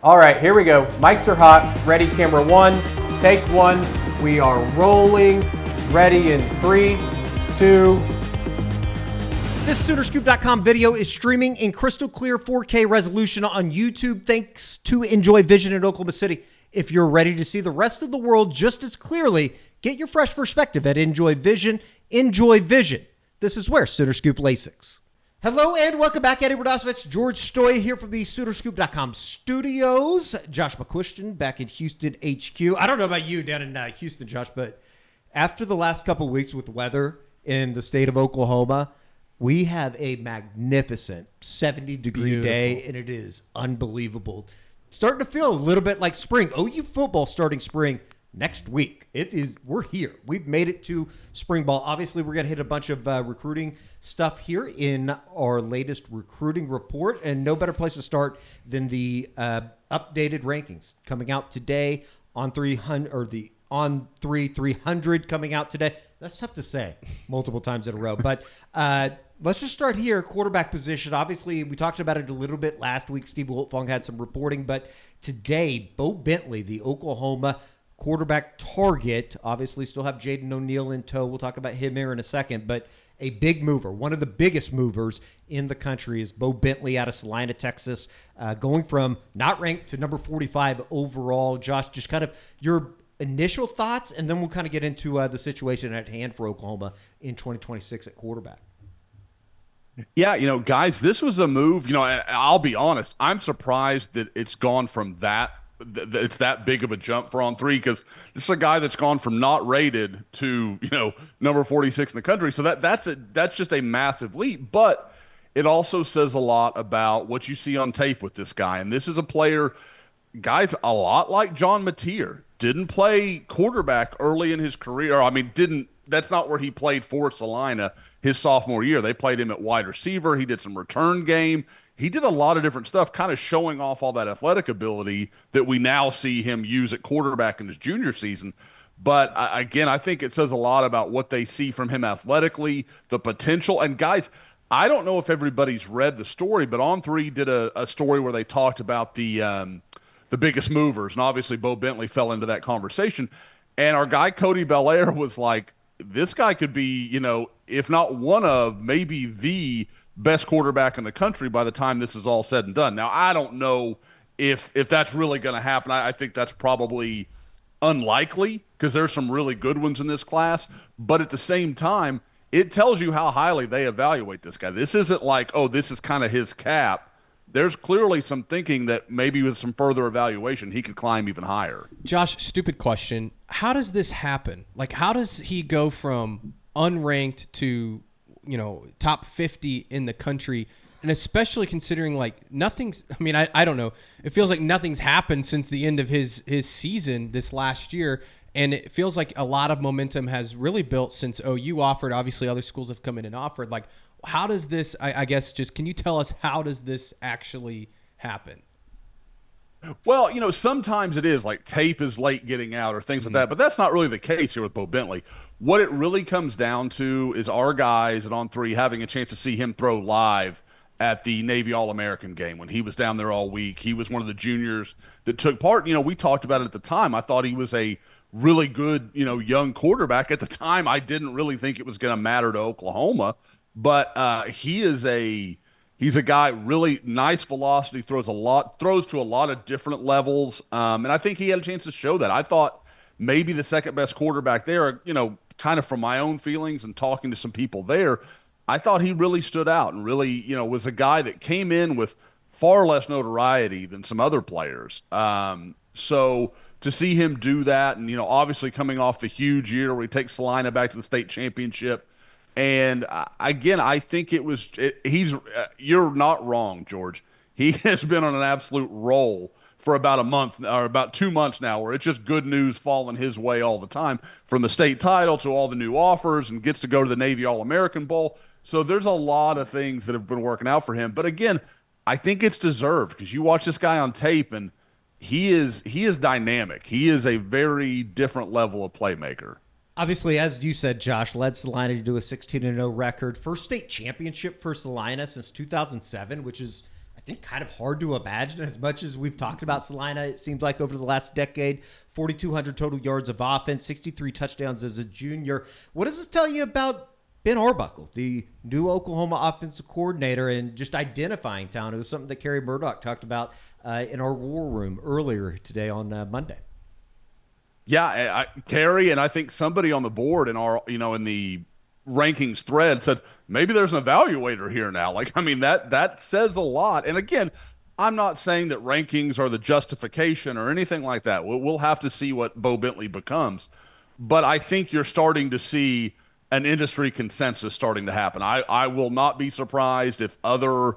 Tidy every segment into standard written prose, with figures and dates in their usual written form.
All right, here we go. Mics are hot. Ready, camera one. Take one. We are rolling. Ready in 3, 2. This Soonerscoop.com video is streaming in crystal clear 4K resolution on YouTube thanks to Enjoy Vision in Oklahoma City. If you're ready to see the rest of the world just as clearly, get your fresh perspective at Enjoy Vision. Enjoy Vision. This is where Sooner Scoop LASIX. Hello and welcome back. Eddie Radosovich, George Stoy here from the Soonerscoop.com studios. Josh McCuistion back in Houston HQ. I don't know about you down in Houston, Josh, but after the last couple of weeks with the weather in the state of Oklahoma, we have a magnificent 70-degree day, and it is unbelievable. It's starting to feel a little bit like spring. OU football starting spring next week. We're here. We've made it to spring ball. Obviously, we're going to hit a bunch of recruiting stuff here in our latest recruiting report, and no better place to start than the updated rankings coming out today on 300 or the On3 300 coming out today. That's tough to say multiple times in a row, but let's just start here. Quarterback position. Obviously, we talked about it a little bit last week. Steve Wiltfong had some reporting, but today, Bo Bentley, the Oklahoma quarterback target, obviously still have Jaden O'Neal in tow. We'll talk about him here in a second, but a big mover, one of the biggest movers in the country is Bo Bentley out of Salina, Texas, going from not ranked to number 45 overall. Josh, just kind of your initial thoughts, and then we'll kind of get into the situation at hand for Oklahoma in 2026 at quarterback. Yeah, guys, this was a move. I'll be honest. I'm surprised that it's gone from that. It's that big of a jump for On3 because this is a guy that's gone from not rated to, number 46 in the country. So that's just a massive leap. But it also says a lot about what you see on tape with this guy. And this is a player, guys, a lot like John Mateer. Didn't play quarterback early in his career. That's not where he played for Salina his sophomore year. They played him at wide receiver. He did some return game. He did a lot of different stuff, kind of showing off all that athletic ability that we now see him use at quarterback in his junior season. But again, I think it says a lot about what they see from him athletically, the potential. And guys, I don't know if everybody's read the story, but On3 did a story where they talked about the biggest movers. And obviously Bo Bentley fell into that conversation. And our guy, Cody Belair, was like, this guy could be, if not one of, maybe the best quarterback in the country by the time this is all said and done. Now, I don't know if that's really going to happen. I think that's probably unlikely because there's some really good ones in this class. But at the same time, it tells you how highly they evaluate this guy. This isn't like, oh, this is kind of his cap. There's clearly some thinking that maybe with some further evaluation, he could climb even higher. Josh, stupid question. How does this happen? Like, how does he go from unranked to, top 50 in the country? And especially considering I don't know. It feels like nothing's happened since the end of his season this last year. And it feels like a lot of momentum has really built since OU offered. Obviously, other schools have come in and offered. Like, how does this, I guess, can you tell us how does this actually happen? Well, sometimes it is like tape is late getting out or things like that, but that's not really the case here with Bo Bentley. What it really comes down to is our guys at On3 having a chance to see him throw live at the Navy All-American game when he was down there all week. He was one of the juniors that took part. We talked about it at the time. I thought he was a really good, young quarterback. At the time, I didn't really think it was going to matter to Oklahoma, but he's a guy, really nice velocity, throws to a lot of different levels. And I think he had a chance to show that. I thought maybe the second best quarterback there, kind of from my own feelings and talking to some people there, I thought he really stood out and really, was a guy that came in with far less notoriety than some other players. So to see him do that and, obviously coming off the huge year where he takes Salina back to the state championship. And again, I think you're not wrong, George. He has been on an absolute roll for about a month or about 2 months now, where it's just good news falling his way all the time, from the state title to all the new offers, and gets to go to the Navy All-American Bowl. So there's a lot of things that have been working out for him. But again, I think it's deserved because you watch this guy on tape and he is dynamic. He is a very different level of playmaker. Obviously, as you said, Josh, led Salina to a 16-0 record. First state championship for Salina since 2007, which is, I think, kind of hard to imagine. As much as we've talked about Salina, it seems like over the last decade, 4,200 total yards of offense, 63 touchdowns as a junior. What does this tell you about Ben Arbuckle, the new Oklahoma offensive coordinator, and just identifying talent? It was something that Kerry Murdoch talked about in our war room earlier today on Monday. Yeah, Kerry, and I think somebody on the board in our, in the rankings thread said maybe there's an evaluator here now. Like, I mean, that says a lot. And again, I'm not saying that rankings are the justification or anything like that. We'll have to see what Bo Bentley becomes. But I think you're starting to see an industry consensus starting to happen. I will not be surprised if other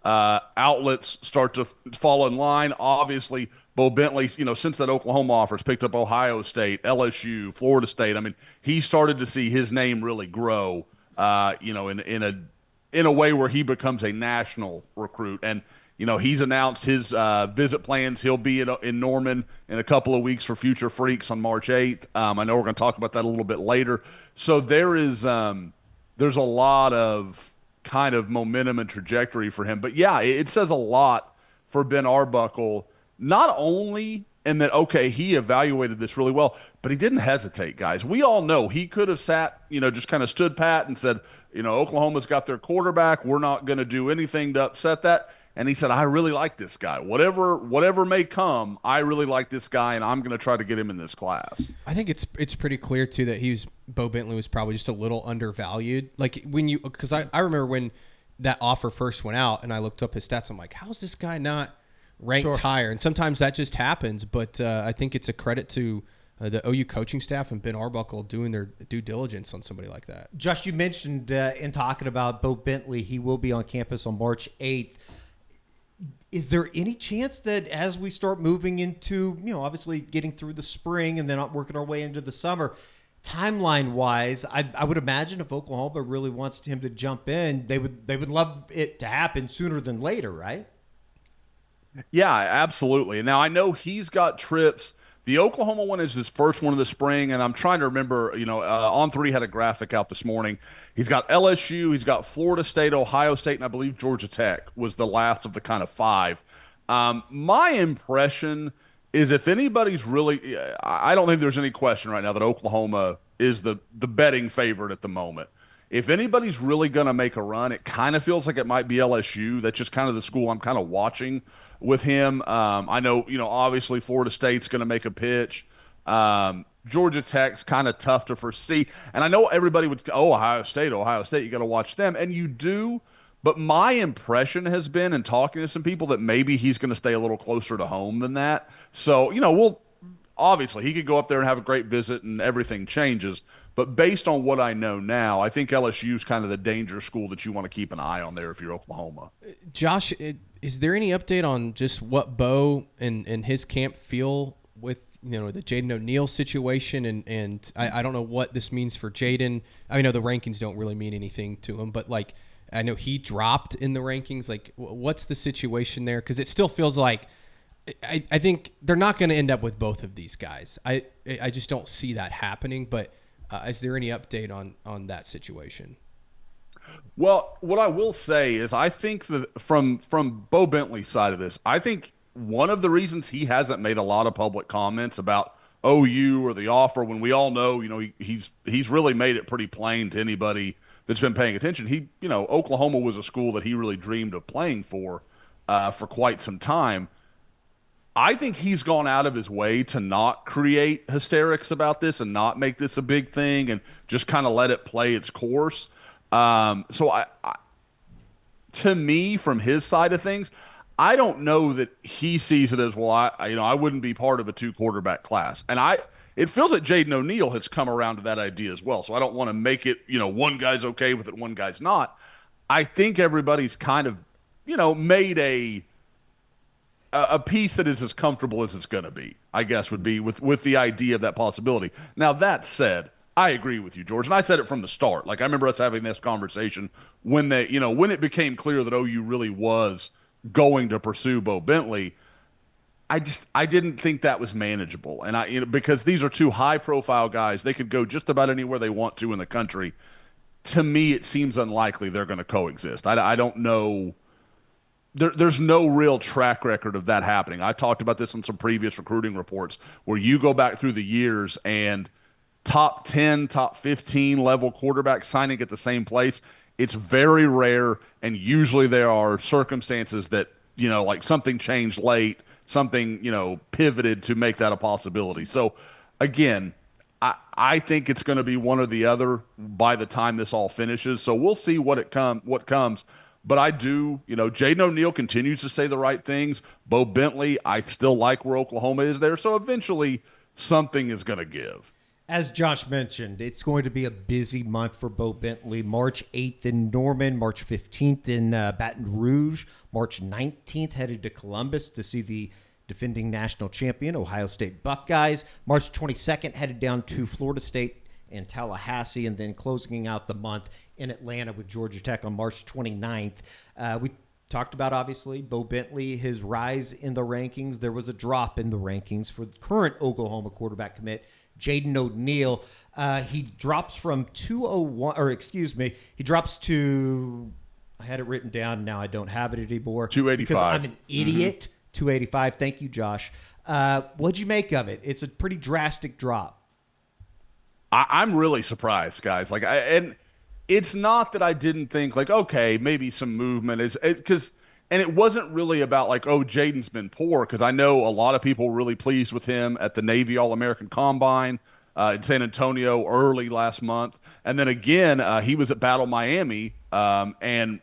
outlets start to fall in line. Obviously, Bo Bentley, since that Oklahoma offer's picked up Ohio State, LSU, Florida State. I mean, he started to see his name really grow, in a way where he becomes a national recruit. And he's announced his visit plans. He'll be in Norman in a couple of weeks for Future Freaks on March 8th. I know we're going to talk about that a little bit later. So there's a lot of kind of momentum and trajectory for him. But yeah, it says a lot for Ben Arbuckle, not only in that, okay, he evaluated this really well, but he didn't hesitate, guys. We all know he could have sat, just kind of stood pat and said, Oklahoma's got their quarterback. We're not going to do anything to upset that. And he said, I really like this guy. Whatever may come, I really like this guy, and I'm going to try to get him in this class. I think it's pretty clear, too, that Bo Bentley was probably just a little undervalued. Like, because I remember when that offer first went out and I looked up his stats, I'm like, how is this guy not ranked higher? And sometimes that just happens, but I think it's a credit to the OU coaching staff and Ben Arbuckle doing their due diligence on somebody like that. Josh, you mentioned in talking about Bo Bentley, he will be on campus on March 8th. Is there any chance that as we start moving into, obviously getting through the spring and then working our way into the summer, timeline-wise, I would imagine if Oklahoma really wants him to jump in, they would love it to happen sooner than later, right? Yeah, absolutely. Now, I know he's got trips. The Oklahoma one is his first one of the spring, and I'm trying to remember, On3 had a graphic out this morning. He's got LSU, he's got Florida State, Ohio State, and I believe Georgia Tech was the last of the kind of five. My impression is if anybody's really – I don't think there's any question right now that Oklahoma is the betting favorite at the moment. If anybody's really going to make a run, it kind of feels like it might be LSU. That's just kind of the school I'm kind of watching with him. I know, obviously Florida State's going to make a pitch. Georgia Tech's kind of tough to foresee. And I know everybody would, Ohio State, you got to watch them. And you do. But my impression has been in talking to some people that maybe he's going to stay a little closer to home than that. So, obviously he could go up there and have a great visit and everything changes. But based on what I know now, I think LSU is kind of the danger school that you want to keep an eye on there if you're Oklahoma. Josh, is there any update on just what Bo and his camp feel with the Jaden O'Neal situation? And I don't know what this means for Jaden. I know the rankings don't really mean anything to him, but I know he dropped in the rankings. Like, what's the situation there? Because it still feels like I think they're not going to end up with both of these guys. I just don't see that happening. But is there any update on that situation? Well, what I will say is I think that from Bo Bentley's side of this, I think one of the reasons he hasn't made a lot of public comments about OU or the offer, when we all know, he's really made it pretty plain to anybody that's been paying attention. Oklahoma was a school that he really dreamed of playing for quite some time. I think he's gone out of his way to not create hysterics about this and not make this a big thing and just kind of let it play its course. So to me, from his side of things, I don't know that he sees it as, well, I wouldn't be part of a 2-quarterback class. And it feels like Jaden O'Neal has come around to that idea as well. So I don't want to make it, one guy's okay with it, one guy's not. I think everybody's kind of, made a piece that is as comfortable as it's going to be, I guess, would be with the idea of that possibility. Now, that said, I agree with you, George, and I said it from the start. Like, I remember us having this conversation when when it became clear that OU really was going to pursue Bo Bentley. I didn't think that was manageable, and because these are two high-profile guys, they could go just about anywhere they want to in the country. To me, it seems unlikely they're going to coexist. I don't know there's no real track record of that happening. I talked about this in some previous recruiting reports where you go back through the years and top 10, top 15 level quarterback signing at the same place. It's very rare, and usually there are circumstances that, like something changed late, something, pivoted to make that a possibility. So, again, I think it's going to be one or the other by the time this all finishes. So we'll see what comes. But I do, Jaden O'Neal continues to say the right things. Bo Bentley, I still like where Oklahoma is there. So eventually something is going to give. As Josh mentioned, it's going to be a busy month for Bo Bentley. March 8th in Norman, March 15th in Baton Rouge, March 19th headed to Columbus to see the defending national champion, Ohio State Buckeyes. March 22nd headed down to Florida State and Tallahassee, and then closing out the month in Atlanta with Georgia Tech on March 29th. We talked about, obviously, Bo Bentley, his rise in the rankings. There was a drop in the rankings for the current Oklahoma quarterback commit, Jaden O'Neal. He drops from 201, he drops to, I had it written down, now I don't have it anymore. 285. Because I'm an idiot. Mm-hmm. 285. Thank you, Josh. What'd you make of it? It's a pretty drastic drop. I'm really surprised, guys. And it's not that I didn't think okay, maybe some movement and it wasn't really about Jaden's been poor, because I know a lot of people were really pleased with him at the Navy All-American Combine in San Antonio early last month. And then again, he was at Battle Miami. And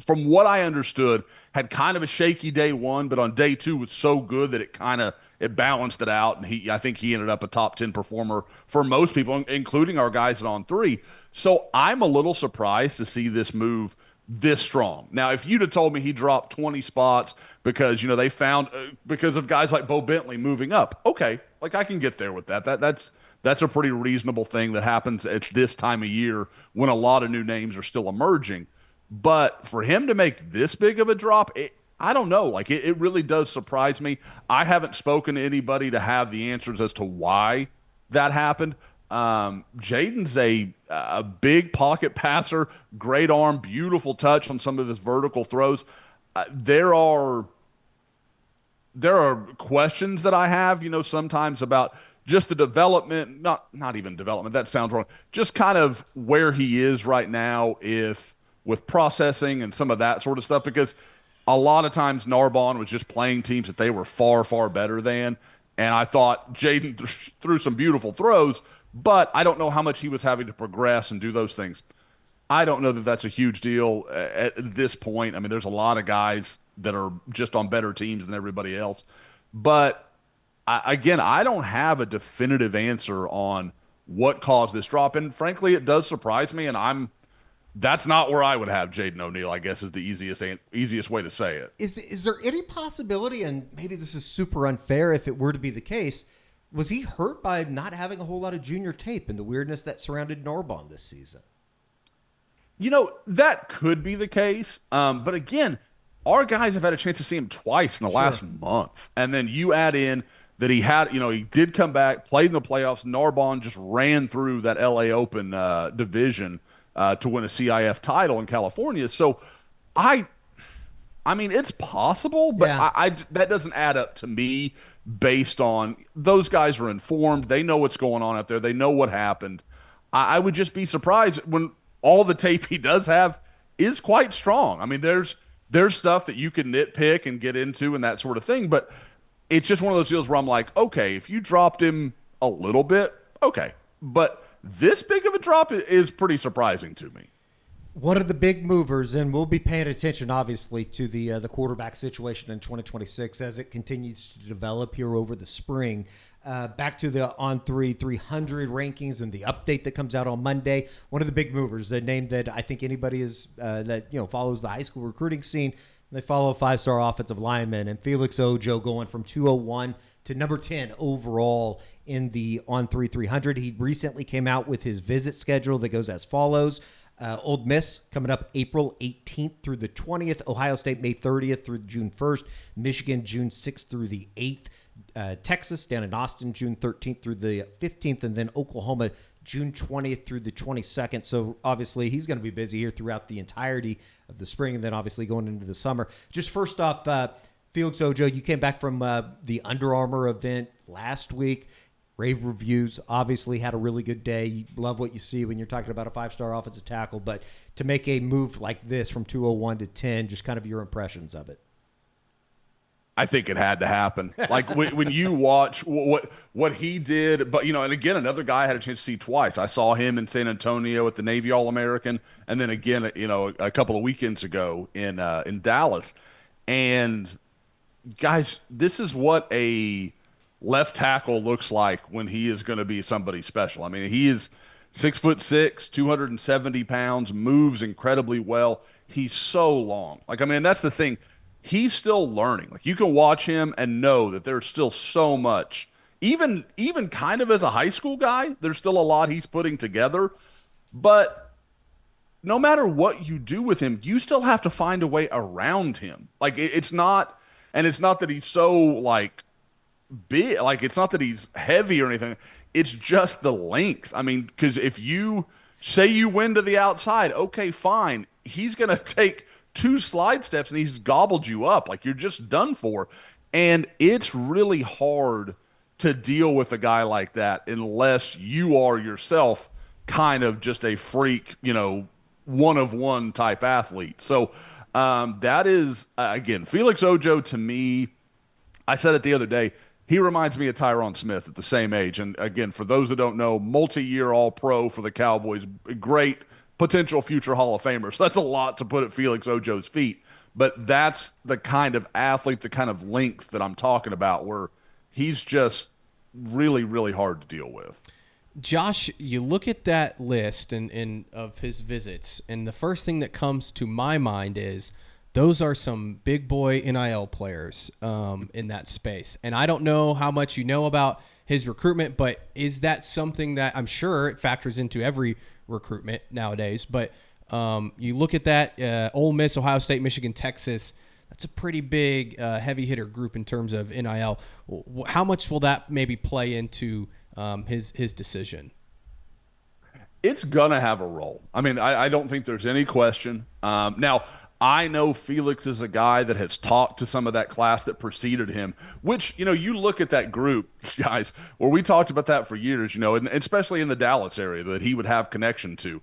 from what I understood, had kind of a shaky day one, but on day two was so good that it balanced it out. And I think he ended up a top 10 performer for most people, including our guys at On3. So I'm a little surprised to see this move this strong. Now, if you'd have told me he dropped 20 spots because, they found because of guys like Bo Bentley moving up, okay, I can get there with that. That's a pretty reasonable thing that happens at this time of year when a lot of new names are still emerging. But for him to make this big of a drop, I don't know. It really does surprise me. I haven't spoken to anybody to have the answers as to why that happened. Jaden's a big pocket passer, great arm, beautiful touch on some of his vertical throws. There are questions that I have, sometimes about just the development, not even development, that sounds wrong, just kind of where he is right now with processing and some of that sort of stuff, because a lot of times Narbonne was just playing teams that they were far, far better than. And I thought Jaden threw some beautiful throws, but I don't know how much he was having to progress and do those things. I don't know that that's a huge deal at this point. I mean, there's a lot of guys that are just on better teams than everybody else. But again, I don't have a definitive answer on what caused this drop. And frankly, it does surprise me. And that's not where I would have Jaden O'Neal, I guess, is the easiest way to say it. Is there any possibility, and maybe this is super unfair if it were to be the case, was he hurt by not having a whole lot of junior tape and the weirdness that surrounded Narbonne this season? That could be the case. But again, our guys have had a chance to see him twice in the last month. And then you add in that he did come back, played in the playoffs. Narbonne just ran through that LA Open division to win a CIF title in California. So I mean, it's possible, but yeah. That doesn't add up to me based on those guys are informed. They know what's going on out there. They know what happened. I would just be surprised when all the tape he does have is quite strong. I mean, there's stuff that you can nitpick and get into and that sort of thing, but it's just one of those deals where I'm like, okay, if you dropped him a little bit, okay. But this big of a drop is pretty surprising to me. One of the big movers, and we'll be paying attention, obviously, to the quarterback situation in 2026 as it continues to develop here over the spring. Back to the On3 300 rankings and the update that comes out on Monday. One of the big movers, the name that I think anybody is follows the high school recruiting scene. They follow a 5-star offensive lineman, and Felix Ojo going from 201 to number 10 overall in the On3 300. He recently came out with his visit schedule that goes as follows. Old Miss coming up April 18th through the 20th. Ohio State May 30th through June 1st. Michigan June 6th through the 8th. Texas down in Austin June 13th through the 15th. And then Oklahoma June 20th through the 22nd. So obviously he's going to be busy here throughout the entirety of the spring and then obviously going into the summer. Just first off, Felix Ojo, you came back from the Under Armour event last week. Rave reviews, obviously had a really good day. You love what you see when you're talking about a 5-star offensive tackle, but to make a move like this from 201 to 10, just kind of your impressions of it. I think it had to happen. Like when you watch what he did, but and again, another guy I had a chance to see twice. I saw him in San Antonio at the Navy All-American, and then again, a couple of weekends ago in Dallas. And guys, this is what a left tackle looks like when he is going to be somebody special. I mean, he is 6'6", 270 pounds, moves incredibly well. He's so long. Like, I mean, that's the thing. He's still learning. Like, you can watch him and know that there's still so much. Even kind of as a high school guy, there's still a lot he's putting together. But no matter what you do with him, you still have to find a way around him. Like, it's not that he's so, like, big, like it's not that he's heavy or anything. It's just the length. I mean, because if you say you win to the outside, okay, fine. He's going to take 2 slide steps and he's gobbled you up. Like, you're just done for. And it's really hard to deal with a guy like that unless you are yourself kind of just a freak, one-of-one type athlete. So that is, again, Felix Ojo to me, I said it the other day, he reminds me of Tyron Smith at the same age. And again, for those that don't know, multi-year All-Pro for the Cowboys, great potential future Hall of Famer. So that's a lot to put at Felix Ojo's feet. But that's the kind of athlete, the kind of length that I'm talking about, where he's just really, really hard to deal with. Josh, you look at that list and of his visits, and the first thing that comes to my mind is those are some big boy NIL players in that space. And I don't know how much you know about his recruitment, but is that something that I'm sure it factors into every recruitment nowadays? But you look at that, Ole Miss, Ohio State, Michigan, Texas, that's a pretty big heavy hitter group in terms of NIL. How much will that maybe play into his decision? It's going to have a role. I mean, I don't think there's any question. Now, I know Felix is a guy that has talked to some of that class that preceded him, which, you look at that group, guys, where we talked about that for years, and especially in the Dallas area that he would have connection to.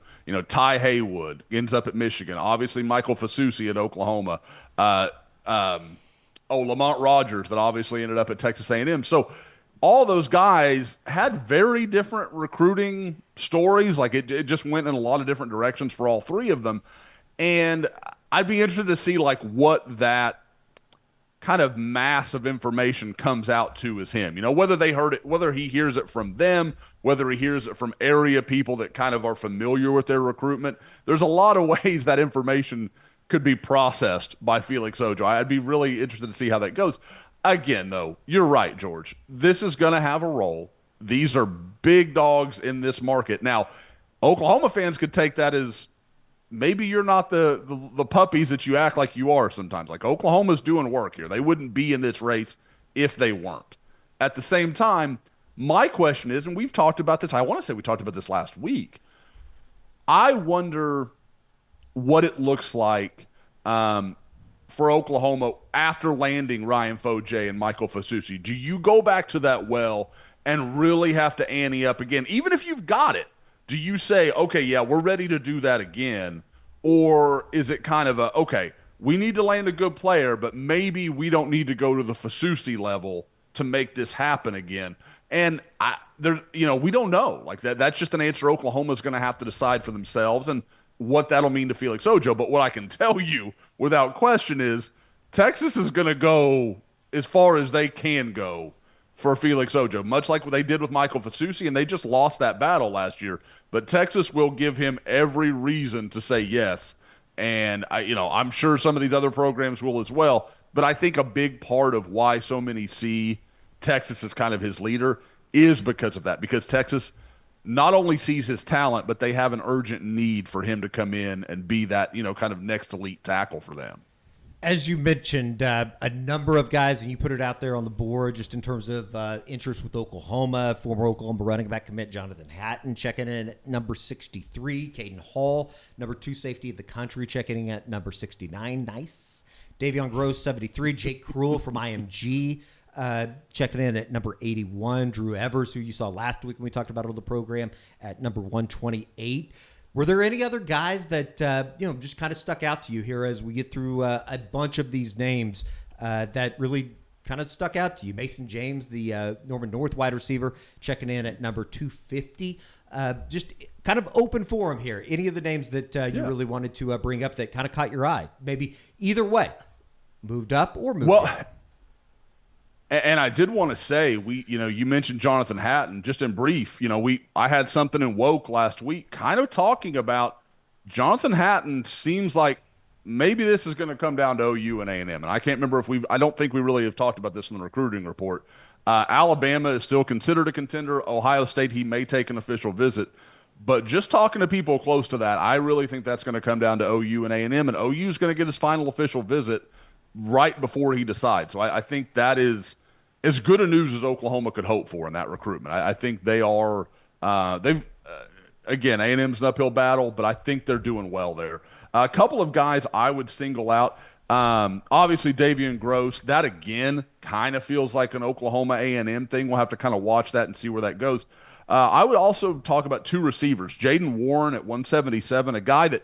Ty Haywood ends up at Michigan. Obviously, Michael Fasusi at Oklahoma. Lamont Rogers that obviously ended up at Texas A&M. So all those guys had very different recruiting stories. Like it just went in a lot of different directions for all three of them. And I'd be interested to see like what that kind of mass of information comes out to as him. Whether they heard it, whether he hears it from them, whether he hears it from area people that kind of are familiar with their recruitment. There's a lot of ways that information could be processed by Felix Ojo. I'd be really interested to see how that goes. Again, though, you're right, George. This is going to have a role. These are big dogs in this market. Now, Oklahoma fans could take that as maybe you're not the puppies that you act like you are sometimes. Like, Oklahoma's doing work here. They wouldn't be in this race if they weren't. At the same time, my question is, and we've talked about this, I want to say we talked about this last week, I wonder what it looks like for Oklahoma after landing Ryan Foje and Michael Fasusi. Do you go back to that well and really have to ante up again? Even if you've got it, do you say, okay, yeah, we're ready to do that again? Or is it kind of okay, we need to land a good player, but maybe we don't need to go to the Fasusi level to make this happen again? And we don't know. Like that's just an answer Oklahoma's going to have to decide for themselves and what that'll mean to Felix Ojo. But what I can tell you without question is Texas is going to go as far as they can go for Felix Ojo, much like what they did with Michael Fasusi, and they just lost that battle last year. But Texas will give him every reason to say yes. And I'm sure some of these other programs will as well. But I think a big part of why so many see Texas as kind of his leader is because of that. Because Texas not only sees his talent, but they have an urgent need for him to come in and be that, kind of next elite tackle for them. As you mentioned, a number of guys, and you put it out there on the board just in terms of interest with Oklahoma. Former Oklahoma running back commit Jonathan Hatton checking in at number 63. Caden Hall, number 2 safety of the country, checking in at number 69. Nice. Davion Gross, 73. Jake Cruel from IMG checking in at number 81. Drew Evers, who you saw last week when we talked about it on the program, at number 128. Were there any other guys that just kind of stuck out to you here as we get through a bunch of these names that really kind of stuck out to you? Mason James, the Norman North wide receiver, checking in at number 250. Just kind of open forum here. Any of the names that you really wanted to bring up that kind of caught your eye? Maybe either way, moved up or moved down. And I did want to say, you mentioned Jonathan Hatton. Just in brief, I had something in Woke last week kind of talking about Jonathan Hatton. Seems like maybe this is going to come down to OU and A&M. And I can't remember I don't think we really have talked about this in the recruiting report. Alabama is still considered a contender. Ohio State, he may take an official visit. But just talking to people close to that, I really think that's going to come down to OU and A&M. And OU is going to get his final official visit right before he decides. So I think that is as good a news as Oklahoma could hope for in that recruitment. I think they are again, A&M's an uphill battle, but I think they're doing well there. A couple of guys I would single out. Obviously, Davion Gross. That, again, kind of feels like an Oklahoma A&M thing. We'll have to kind of watch that and see where that goes. I would also talk about 2 receivers. Jaden Warren at 177, a guy that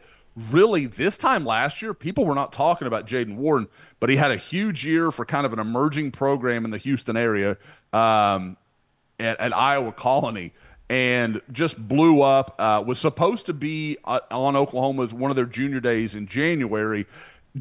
really, this time last year, people were not talking about Jaden Warren, but he had a huge year for kind of an emerging program in the Houston area at Iowa Colony, and just blew up. Was supposed to be on Oklahoma's one of their junior days in January.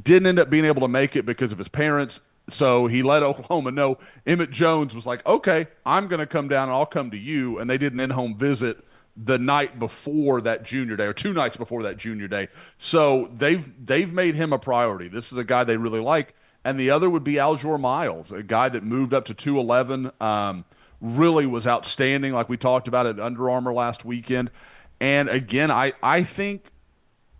Didn't end up being able to make it because of his parents, so he let Oklahoma know. Emmett Jones was like, okay, I'm going to come down and I'll come to you, and they did an in-home visit the night before that junior day, or 2 nights before that junior day. So they've made him a priority. This is a guy they really like. And the other would be Aljor Miles, a guy that moved up to 211, really was outstanding, like we talked about at Under Armour last weekend. And again, I think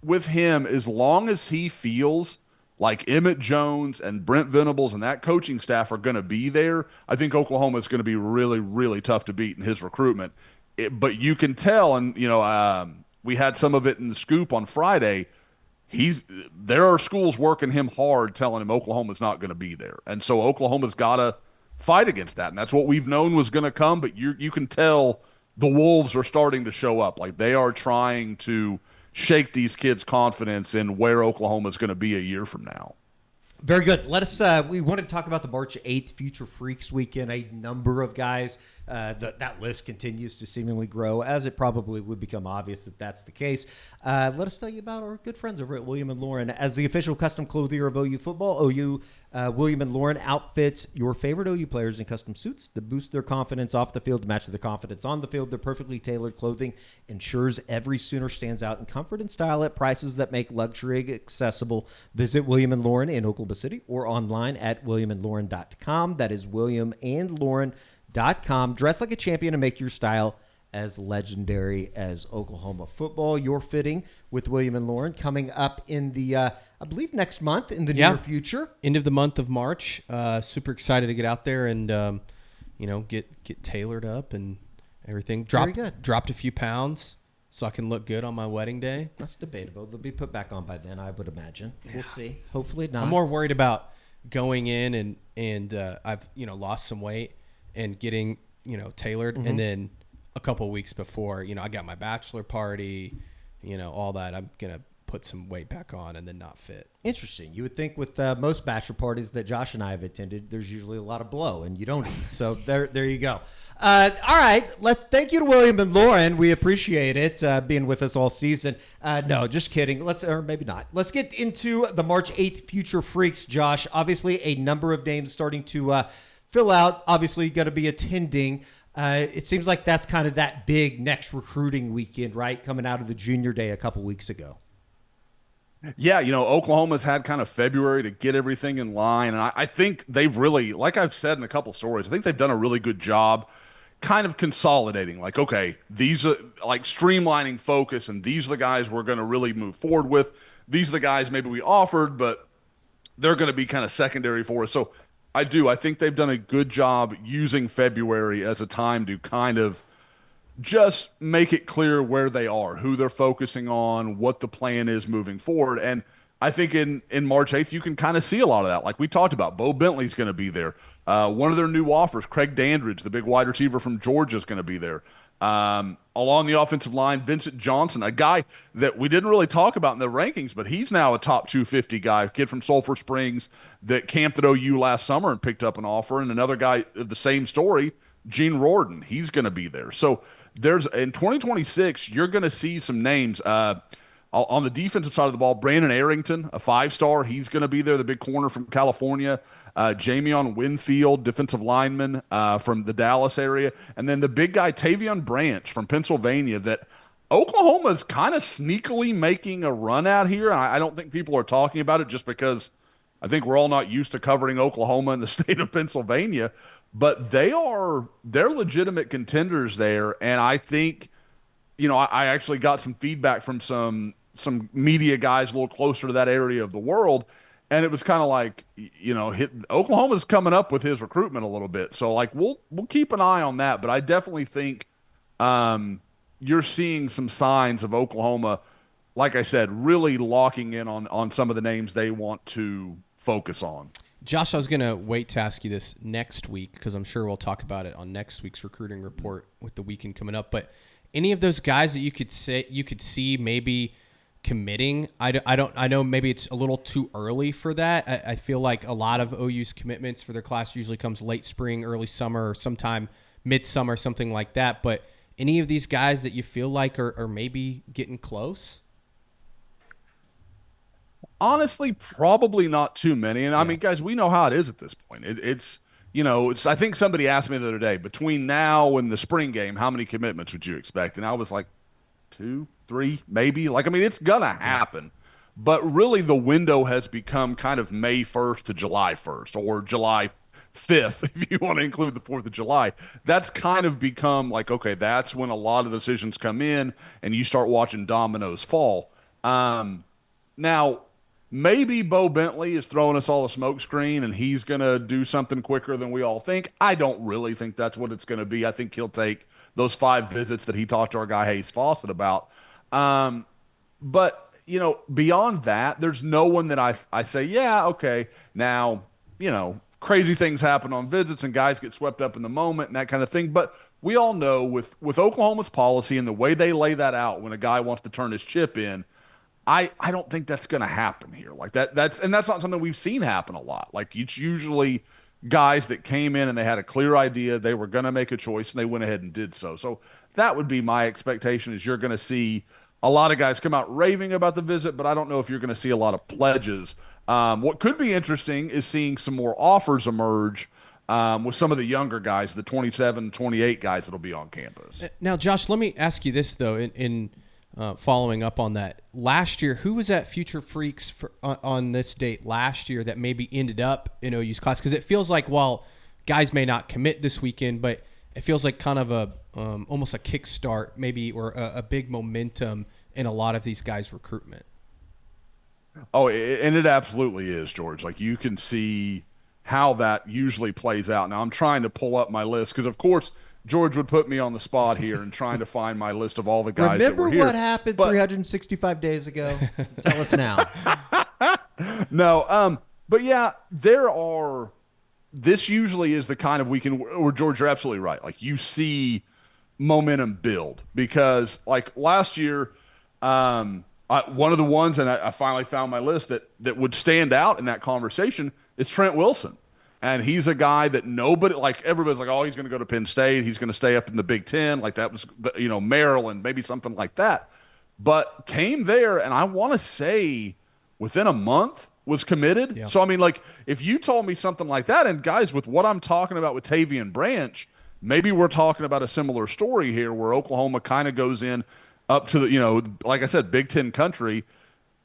with him, as long as he feels like Emmett Jones and Brent Venables and that coaching staff are going to be there, I think Oklahoma is going to be really, really tough to beat in his recruitment. But you can tell, and we had some of it in the scoop on Friday. There are schools working him hard, telling him Oklahoma's not going to be there, and so Oklahoma's got to fight against that, and that's what we've known was going to come. But you can tell the Wolves are starting to show up, like they are trying to shake these kids' confidence in where Oklahoma's going to be a year from now. Very good. We want to talk about the March 8th Future Freaks weekend. A number of guys, that list continues to seemingly grow, as it probably would become obvious that that's the case. Let us tell you about our good friends over at William & Lauren. As the official custom clothier of OU football, William & Lauren outfits your favorite OU players in custom suits that boost their confidence off the field to match their confidence on the field. Their perfectly tailored clothing ensures every Sooner stands out in comfort and style at prices that make luxury accessible. Visit William & Lauren in Oklahoma City or online at williamandlauren.com. That is williamandlauren.com. Dress like a champion and make your style as legendary as Oklahoma football. You're fitting with William & Lauren coming up in the, I believe, next month in the near future. End of the month of March. Super excited to get out there and, get tailored up and everything. Dropped a few pounds so I can look good on my wedding day. That's debatable. They'll be put back on by then, I would imagine. We'll see. Hopefully not. I'm more worried about going in and I've, lost some weight and getting, tailored. Mm-hmm. And then a couple of weeks before, I got my bachelor party, all that. I'm going to put some weight back on and then not fit. Interesting. You would think with most bachelor parties that Josh and I have attended, there's usually a lot of blow and you don't eat. So there you go. All right. Thank you to William & Lauren. We appreciate it being with us all season. No, just kidding. Or maybe not. Let's get into the March 8th Future Freaks, Josh. Obviously, a number of names starting to fill out. Obviously, you're going to be attending. It seems like that's kind of that big next recruiting weekend, right? Coming out of the junior day a couple weeks ago. Yeah, Oklahoma's had kind of February to get everything in line. And I think they've really, like I've said in a couple stories, I think they've done a really good job kind of consolidating. Like, okay, these are like streamlining focus, and these are the guys we're going to really move forward with. These are the guys maybe we offered, but they're going to be kind of secondary for us. So I think they've done a good job using February as a time to kind of just make it clear where they are, who they're focusing on, what the plan is moving forward. And I think in March 8th, you can kind of see a lot of that. Like we talked about, Bo Bentley's going to be there. One of their new offers, Craig Dandridge, the big wide receiver from Georgia, is going to be there. Along the offensive line, Vincent Johnson, a guy that we didn't really talk about in the rankings, but he's now a top 250 guy, a kid from Sulphur Springs that camped at OU last summer and picked up an offer. And another guy of the same story, Gene Rorden, he's going to be there. So there's in 2026, you're going to see some names. On the defensive side of the ball, Brandon Arrington, a 5-star, he's going to be there, the big corner from California. Jamion Winfield, defensive lineman from the Dallas area. And then the big guy, Tavion Branch from Pennsylvania, that Oklahoma is kind of sneakily making a run out here. I don't think people are talking about it just because I think we're all not used to covering Oklahoma in the state of Pennsylvania. But they're legitimate contenders there. And I think, I actually got some feedback from some media guys a little closer to that area of the world. And it was kind of like, Oklahoma's coming up with his recruitment a little bit. So, like, we'll keep an eye on that. But I definitely think you're seeing some signs of Oklahoma, like I said, really locking in on some of the names they want to focus on. Josh, I was going to wait to ask you this next week because I'm sure we'll talk about it on next week's recruiting report with the weekend coming up. But any of those guys that you could see maybe committing, I know maybe it's a little too early for that. I feel like a lot of OU's commitments for their class usually comes late spring, early summer, or sometime midsummer, something like that. But any of these guys that you feel like are maybe getting close? Honestly, probably not too many. And I mean, guys, we know how it is at this point. It's I think somebody asked me the other day, between now and the spring game, how many commitments would you expect? And I was like, 2, 3, maybe. Like, I mean, it's going to happen. But really, the window has become kind of May 1st to July 1st or July 5th, if you want to include the 4th of July. That's kind of become like, okay, that's when a lot of decisions come in and you start watching dominoes fall. Now, maybe Bo Bentley is throwing us all a smoke screen and he's going to do something quicker than we all think. I don't really think that's what it's going to be. I think he'll take those 5 visits that he talked to our guy Hayes Fawcett about. But, beyond that, there's no one that I say, yeah, okay, now, crazy things happen on visits and guys get swept up in the moment and that kind of thing. But we all know with Oklahoma's policy and the way they lay that out when a guy wants to turn his chip in, I don't think that's going to happen here. Like that's not something we've seen happen a lot. Like it's usually guys that came in and they had a clear idea, they were going to make a choice and they went ahead and did so. So that would be my expectation is you're going to see a lot of guys come out raving about the visit, but I don't know if you're going to see a lot of pledges. What could be interesting is seeing some more offers emerge with some of the younger guys, the 27, 28 guys that'll be on campus. Now, Josh, let me ask you this, though, in following up on that. Last year, who was at Future Freaks on this date last year that maybe ended up in OU's class? Because it feels like, while guys may not commit this weekend, but it feels like kind of a almost a kickstart maybe or a big momentum in a lot of these guys' recruitment. Oh, and it absolutely is, George. Like you can see how that usually plays out. Now I'm trying to pull up my list because, of course, George would put me on the spot here and trying to find my list of all the guys that were here. Remember what happened 365 days ago? Tell us now. No, but yeah, this usually is the kind of weekend where, George, you're absolutely right. Like you see momentum build because like last year, one of the ones, and I finally found my list that would stand out in that conversation is Trent Wilson. And he's a guy that everybody's like, oh, he's going to go to Penn State. He's going to stay up in the Big Ten. Like that was, Maryland, maybe something like that. But came there, and I want to say within a month was committed. Yeah. So, I mean, like if you told me something like that, and guys, with what I'm talking about with Tavion Branch, maybe we're talking about a similar story here where Oklahoma kind of goes in up to the, like I said, Big Ten country,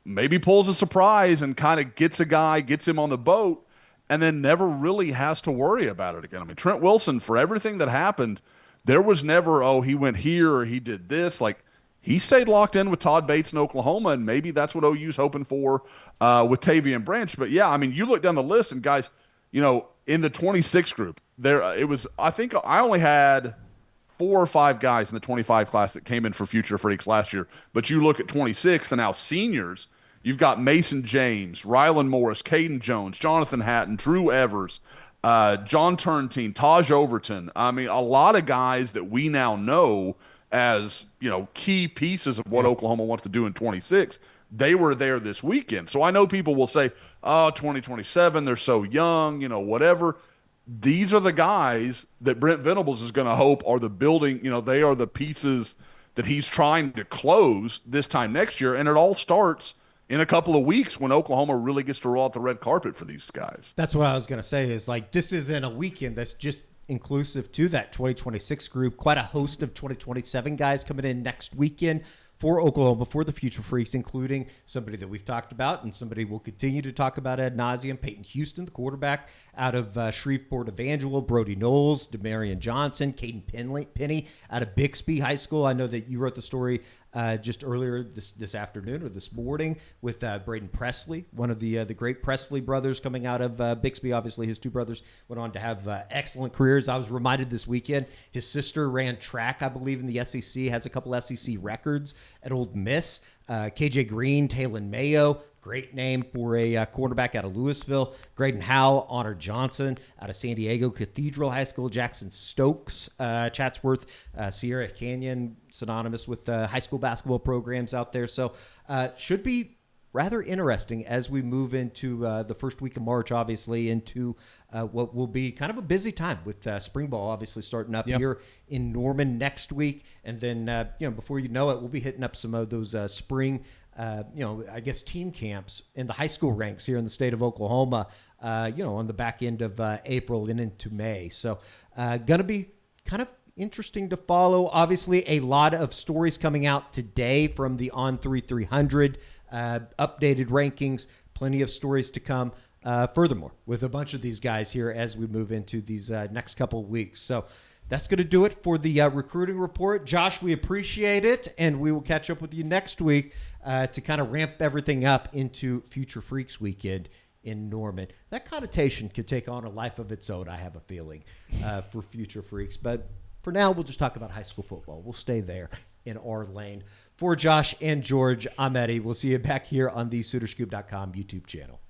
maybe pulls a surprise and kind of gets him on the boat, and then never really has to worry about it again. I mean, Trent Wilson, for everything that happened, there was never, oh, he went here or he did this. Like, he stayed locked in with Todd Bates in Oklahoma, and maybe that's what OU's hoping for with Tavian Branch. But yeah, I mean, you look down the list, and guys, in the 26 group, I think I only had 4 or 5 guys in the 25 class that came in for Future Freaks last year. But you look at 26, and now seniors, you've got Mason James, Rylan Morris, Caden Jones, Jonathan Hatton, Drew Evers, John Turntine, Taj Overton. I mean, a lot of guys that we now know as, key pieces of what Oklahoma wants to do in 26. They were there this weekend. So I know people will say, 2027, they're so young, whatever. These are the guys that Brent Venables is going to hope are the building, they are the pieces that he's trying to close this time next year. And it all starts in a couple of weeks when Oklahoma really gets to roll out the red carpet for these guys. That's what I was going to say is this isn't a weekend that's just inclusive to that 2026 group. Quite a host of 2027 guys coming in next weekend for Oklahoma, for the Future Freaks, including somebody that we've talked about and somebody we'll continue to talk about ad nauseum, Peyton Houston, the quarterback out of Shreveport Evangel, Brody Knowles, Demarion Johnson, Caden Penny out of Bixby High School. I know that you wrote the story just earlier this afternoon or this morning with Braden Presley, one of the great Presley brothers coming out of Bixby. Obviously, his 2 brothers went on to have excellent careers. I was reminded this weekend, his sister ran track, I believe, in the SEC, has a couple SEC records at Ole Miss. KJ Green, Talon Mayo, great name for a quarterback out of Louisville. Graydon Howell, Honor Johnson out of San Diego Cathedral High School. Jackson Stokes, Chatsworth, Sierra Canyon, synonymous with high school basketball programs out there. So should be rather interesting as we move into the first week of March, obviously, into what will be kind of a busy time with spring ball obviously starting up here in Norman next week. And then, before you know it, we'll be hitting up some of those spring I guess team camps in the high school ranks here in the state of Oklahoma, on the back end of April and into May. So going to be kind of interesting to follow. Obviously, a lot of stories coming out today from the On3 300, updated rankings, plenty of stories to come. Furthermore, with a bunch of these guys here as we move into these next couple of weeks. So that's going to do it for the recruiting report. Josh, we appreciate it, and we will catch up with you next week to kind of ramp everything up into Future Freaks Weekend in Norman. That connotation could take on a life of its own, I have a feeling, for Future Freaks. But for now, we'll just talk about high school football. We'll stay there in our lane. For Josh and George, I'm Eddie. We'll see you back here on the SoonerScoop.com YouTube channel.